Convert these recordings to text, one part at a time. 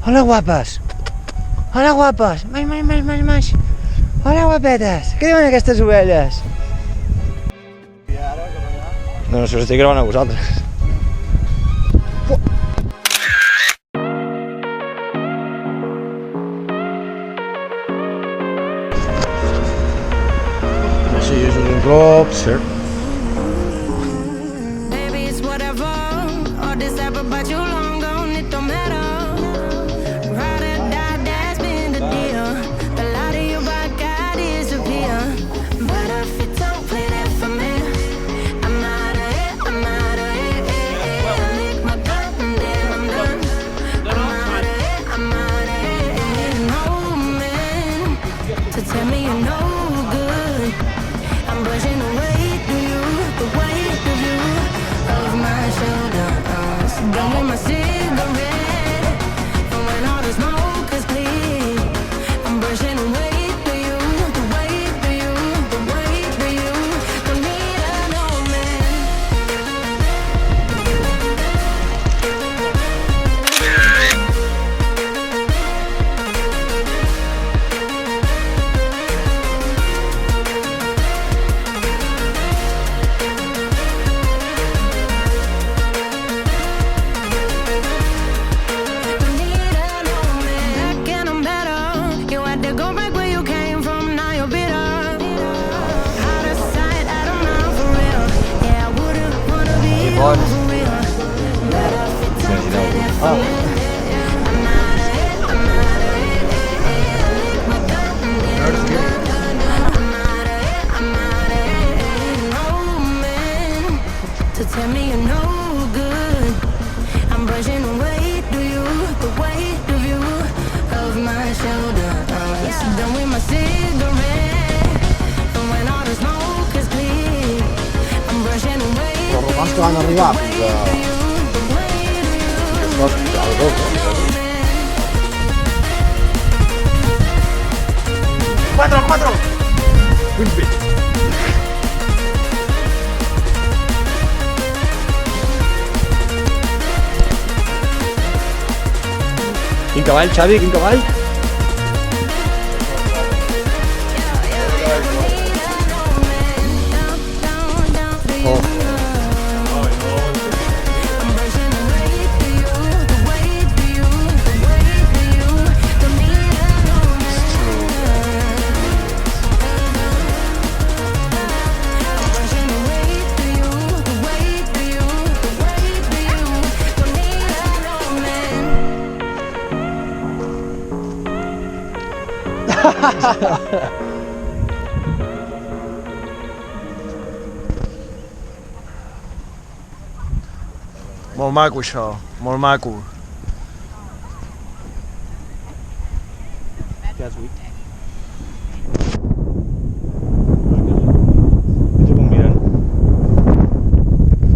Hola, guapes. Hola, guapes. Maix. Hola, guapetes. Què diuen aquestes ovelles? No, si us estic gravant a vosaltres. Sí, és un clop, sí. Baby, it's whatever. All this ever, but you long gone, it don't matter. Ride or die, that's been the deal. The light of your back, I disappear. But if you don't play that for me, I'm out of it, I'm out of it. I lick my gun and then I'm done. I'm out of it, I'm out of it. No man to tell me you're no good. I'm brushing the weight of you, the weight of you, of my shoulders. Done with my cigarette, and when all the smoke is clear, I'm brushing the weight of you, the weight of you, the weight of you. Don't need another man. Don't need another man. Back and I'm better. You had to go back where you came from. Now you're bitter. Out of sight, out of mind for real. Yeah, I wouldn't wanna be you for real. Better if you don't play that for me. I'm out of it, I'm out of it. I lick my gun and then I'm done. I'm out of it, I'm out of it. No man to tell me you're no good. I'm brushing the weight of you, the weight of you, of my shoulders. Done with my cigarette, and when all the smoke is clear, I'm brushing the weight Els romans que van arribar fins a... Quatre! Quin cavall, Xavi, quin cavall? Molt maco això, molt maco. Què has dit? Tu com miren?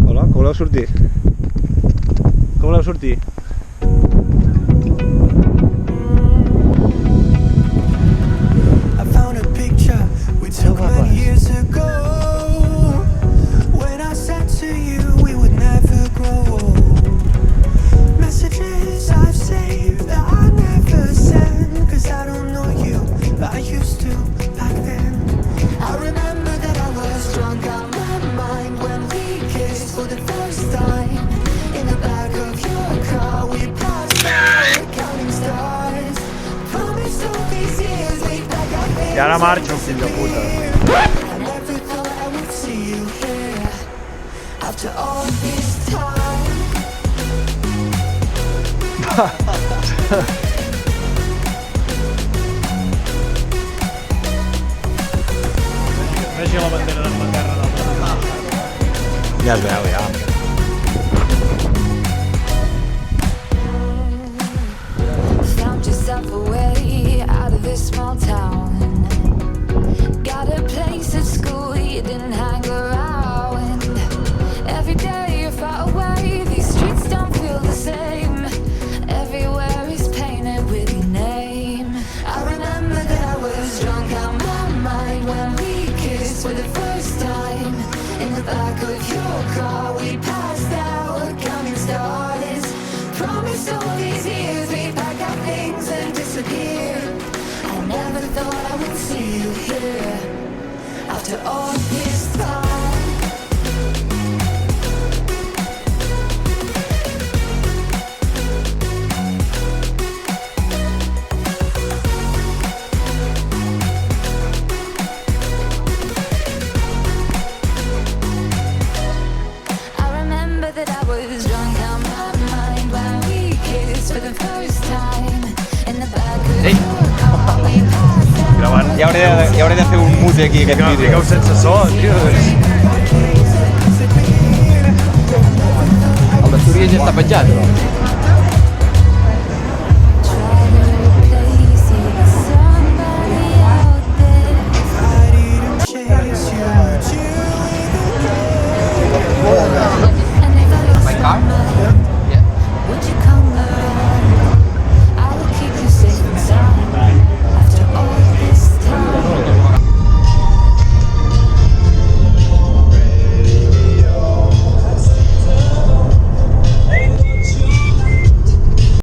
Hola, com voleu sortir? Com voleu sortir? I found a picture we took many years ago. When I said to you we would never grow old. Messages I've saved that I never send, 'cause I don't know you like I used to back then. I remember that I was drunk out my mind when we kissed for the first time. In the back of your car we passed out counting stars. Promised all these years we'd back up. I ara marxo, fill de puta. I never thought I would see you here after all this time. Deixa la bandera d'Anglaterra d'altres. Ja es veu, ja. Found yourself a way out of this small town. Got a place at school you didn't hang around. Every day you're far away, these streets don't feel the same. Everywhere is painted with your name. I remember that I was drunk out my mind when we kissed for the first time. In the back of your car we passed out counting stars. Promised all the these years we pack our things and disappear. I never thought I would see you here after all this time. I remember that I was drunk on my mind when we kissed for the first time in the back of the car. We passed out. Gravant. Ja hauré de fer un mute aquí, aquest vídeo. Fiqueu sense so, tio. El de Súria ja està penjat, però.